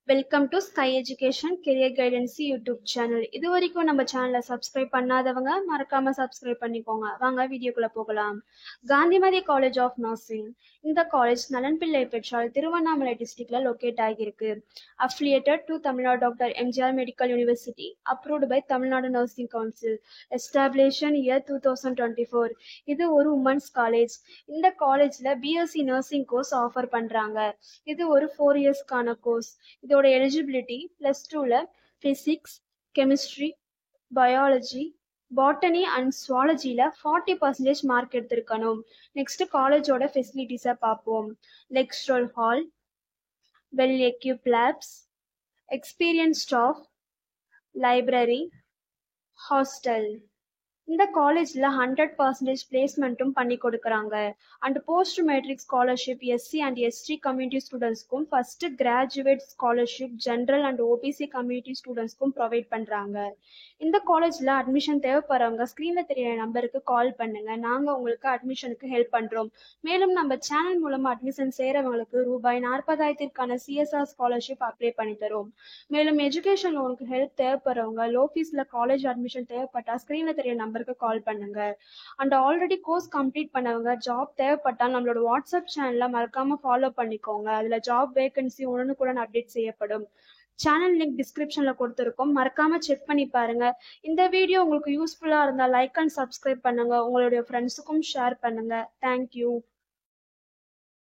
Welcome to sky education career guidance YouTube channel. இது வரைக்கும் நம்ம சேனலை சப்ஸ்கிரைப் பண்ணாதவங்க மறக்காம சப்ஸ்கிரைப் பண்ணிக்கோங்க. வாங்க வீடியோக்குள்ள போகலாம். Gandhimathi college of nursing. இந்த காலேஜ் நலன்பிள்ளை பெற்றால் திருவண்ணாமலை டிஸ்ட்ரிக்ட்ல லொக்கேட் ஆகியிருக்கு. Affiliated to Tamil Nadu doctor MGR medical university, approved by Tamil Nadu nursing council, establishment year 2024. இது ஒரு உமன்ஸ் காலேஜ். இந்த காலேஜ்ல பிஎஸ்சி நர்சிங் கோர்ஸ் ஆஃபர் பண்றாங்க. இது ஒரு 4 இயர்ஸ்க்கான கோர்ஸ். இதோட எலிஜிபிலிட்டி +2ல physics, chemistry, biology, botany and சுவாலஜில 40% மார்க் எடுத்திருக்கணும். நெக்ஸ்ட் காலேஜோட ஃபெசிலிட்டிஸை பார்ப்போம். Lecture hall, well equipped labs, experience staff, library, hostel. இந்த காலேஜ்ல 100% பிளேஸ்மெண்ட்டும் பண்ணி கொடுக்குறாங்க. And post matric scholarship SC and ST community ஸ்டூடெண்ட்ஸ்க்கும் first graduate scholarship general and OBC community ஸ்டூடெண்ட்ஸ்க்கும் ப்ரொவைட் பண்றாங்க. இந்த காலேஜ்ல அட்மிஷன் தேவைப்படுறவங்க ஸ்கிரீன்ல தெரியற நம்பருக்கு கால் பண்ணுங்க. நாங்க உங்களுக்கு அட்மிஷனுக்கு ஹெல்ப் பண்றோம். மேலும் நம்ம சேனல் மூலமா அட்மிஷன் சேரவங்களுக்கு ₹40,000க்கான சிஎஸ்ஆர் ஸ்காலர்ஷிப் அப்ளை பண்ணி தரோம். மேலும் எஜுகேஷன் லோனுக்கு ஹெல்ப் தேவைப்படுறவங்க லோ ஃபீஸ்ல காலேஜ் அட்மிஷன் தேவைப்பட்டா ஸ்கிரீன்ல தெரிய நம்பருக்கு கால் பண்ணுங்க. அண்ட் ஆல்ரெடி கோர்ஸ் கம்ப்ளீட் பண்ணவங்க ஜாப் தேவைப்பட்டால் நம்மளோட வாட்ஸ்அப் சேனல்ல மறக்காம ஃபாலோ பண்ணிக்கோங்க. அதுல ஜாப் வேகன்சி உடனுக்குடன் அப்டேட் செய்யப்படும். சேனல் லிங்க் டிஸ்கிரிப்ஷன்ல கொடுத்துருக்கோம், மறக்காம செக் பண்ணி பாருங்க. இந்த வீடியோ உங்களுக்கு யூஸ்ஃபுல்லா இருந்தா லைக் அண்ட் சப்ஸ்கிரைப் பண்ணுங்க. உங்களுடைய ஃப்ரெண்ட்ஸுக்கும் ஷேர் பண்ணுங்க. தேங்க்யூ.